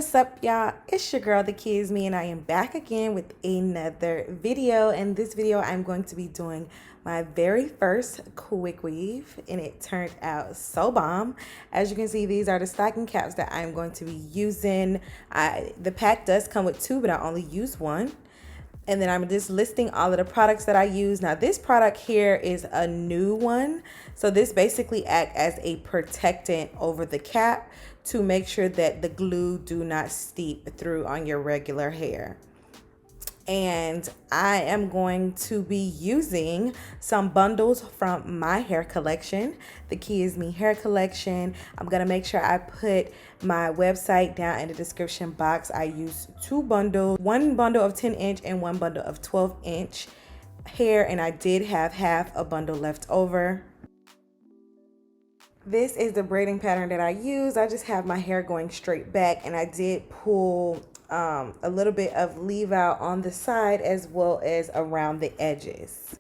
What's up, y'all? It's your girl TheKeyisME, and I am back again with another video. In this video I'm going to be doing my very first quick weave, and it turned out so bomb. As you can see, these are the stocking caps that I'm going to be using. The pack does come with two, but I only use one. And then I'm just listing all of the products that I use. Now this product here is a new one. So this basically acts as a protectant over the cap to make sure that the glue do not seep through on your regular hair. And I am going to be using some bundles from my hair collection, the TheKeyisME hair collection. I'm gonna make sure I put my website down in the description box. I use two bundles, one bundle of 10-inch and one bundle of 12-inch hair, and I did have half a bundle left over. This is the braiding pattern that I use. I just have my hair going straight back, and I did pull a little bit of leave out on the side as well as around the edges.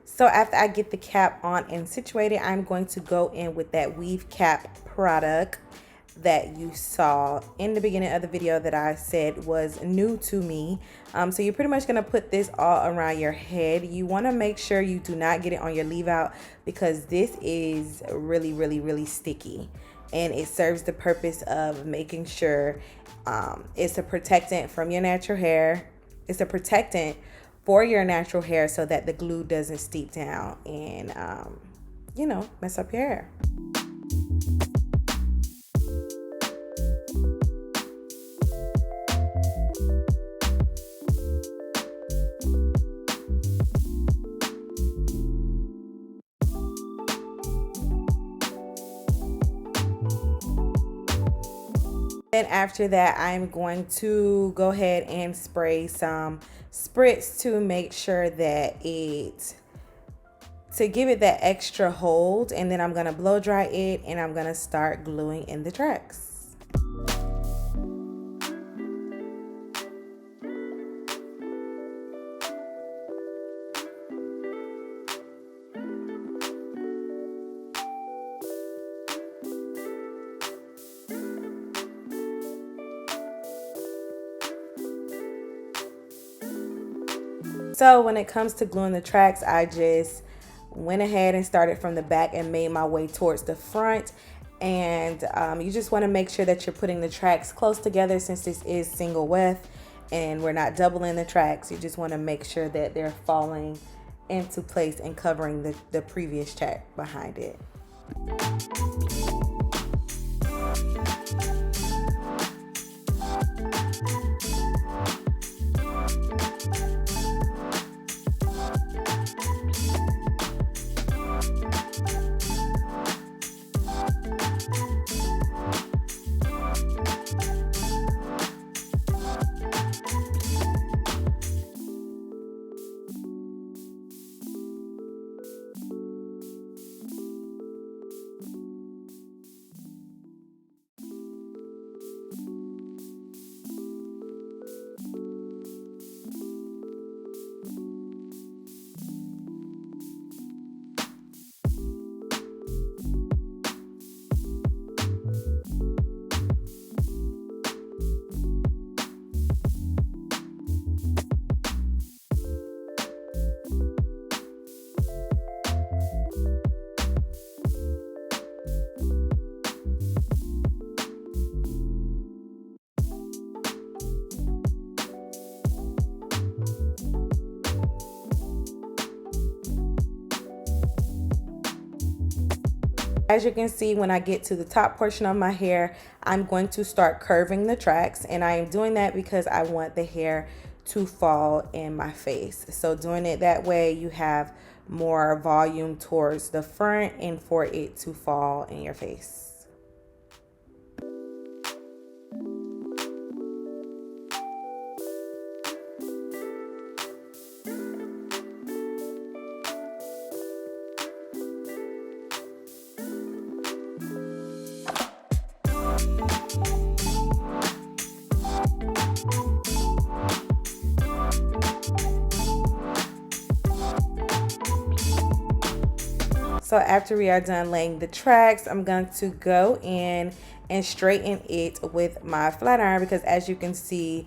So after I get the cap on and situated, I'm going to go in with that weave cap product that you saw in the beginning of the video that I said was new to me. So you're pretty much gonna put this all around your head. You want to make sure you do not get it on your leave out, because this is really sticky, and it serves the purpose of making sure it's a protectant from your natural hair. It's a protectant for your natural hair so that the glue doesn't steep down and you know, mess up your hair. Then after that, I'm going to go ahead and spray some spritz to make sure that to give it that extra hold, and then I'm gonna blow dry it and I'm gonna start gluing in the tracks. So when it comes to gluing the tracks, I just went ahead and started from the back and made my way towards the front. And you just want to make sure that you're putting the tracks close together, since this is single weft and we're not doubling the tracks. You just want to make sure that they're falling into place and covering the previous track behind it. As you can see, when I get to the top portion of my hair, I'm going to start curving the tracks, and I am doing that because I want the hair to fall in my face. So doing it that way, you have more volume towards the front and for it to fall in your face. So after we are done laying the tracks, I'm going to go in and straighten it with my flat iron, because as you can see,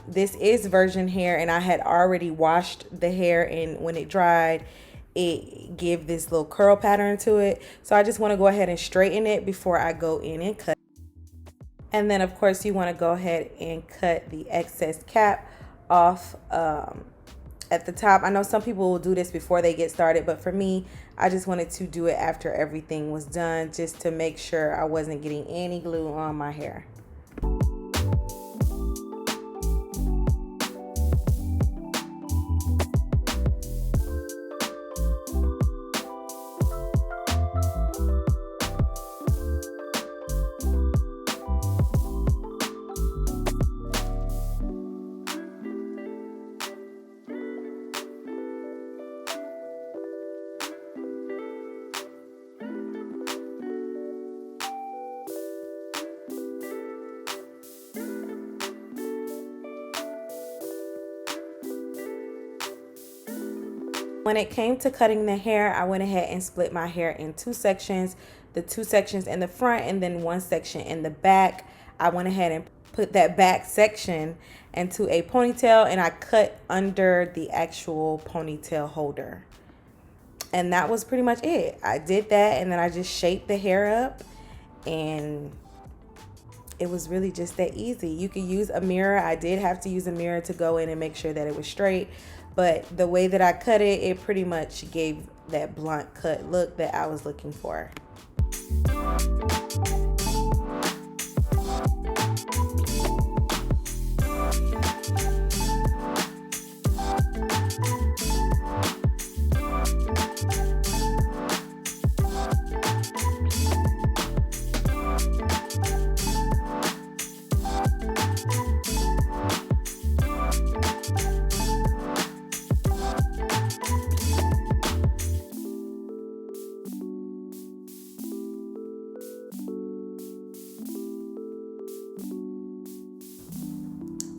this is virgin hair and I had already washed the hair, and when it dried, it gave this little curl pattern to it. So I just want to go ahead and straighten it before I go in and cut. And then of course you want to go ahead and cut the excess cap off at the top. I know some people will do this before they get started, but for me, I just wanted to do it after everything was done, just to make sure I wasn't getting any glue on my hair. When it came to cutting the hair, I went ahead and split my hair in two sections, the two sections in the front and then one section in the back. I went ahead and put that back section into a ponytail, and I cut under the actual ponytail holder. And that was pretty much it. I did that, and then I just shaped the hair up, and it was really just that easy. You could use a mirror. I did have to use a mirror to go in and make sure that it was straight. But the way that I cut it, it pretty much gave that blunt cut look that I was looking for.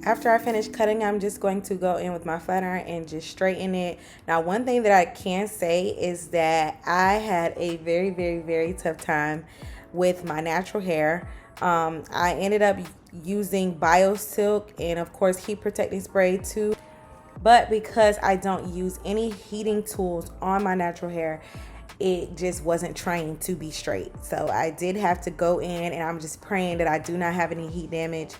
After I finish cutting, I'm just going to go in with my flat iron and just straighten it. Now, one thing that I can say is that I had a very tough time with my natural hair. I ended up using BioSilk and of course heat protecting spray too. But because I don't use any heating tools on my natural hair, it just wasn't trained to be straight. So I did have to go in, and I'm just praying that I do not have any heat damage.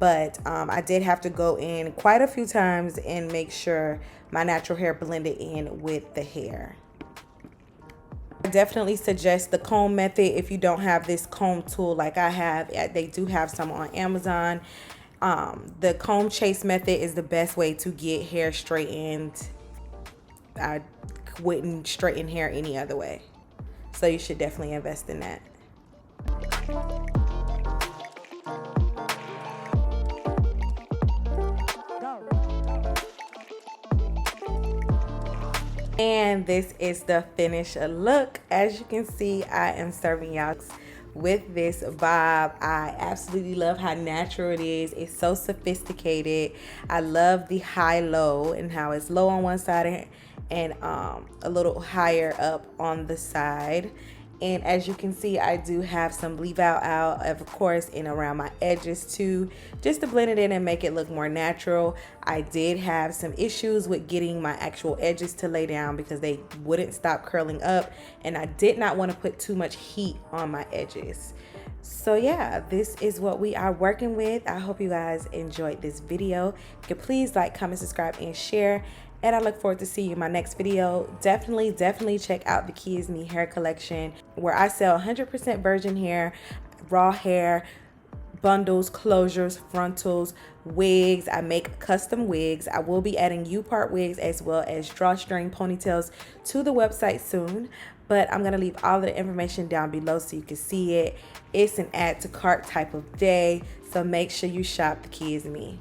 But I did have to go in quite a few times and make sure my natural hair blended in with the hair. I definitely suggest the comb method if you don't have this comb tool like I have. They do have some on Amazon. The comb chase method is the best way to get hair straightened. I wouldn't straighten hair any other way. So you should definitely invest in that. And this is the finished look. As you can see, I am serving y'all with this bob. I absolutely love how natural it is. It's so sophisticated. I love the high-low and how it's low on one side and a little higher up on the side. And as you can see, I do have some leave out of course and around my edges too, just to blend it in and make it look more natural. I did have some issues with getting my actual edges to lay down because they wouldn't stop curling up, and I did not want to put too much heat on my edges. So yeah, this is what we are working with. I hope you guys enjoyed this video. You can please like, comment, subscribe, and share. And I look forward to seeing you in my next video. Definitely check out the TheKeyisME hair collection, where I sell 100% virgin hair, raw hair, bundles, closures, frontals, wigs. I make custom wigs. I will be adding U-part wigs as well as drawstring ponytails to the website soon. But I'm going to leave all the information down below so you can see it. It's an add to cart type of day. So make sure you shop TheKeyisME.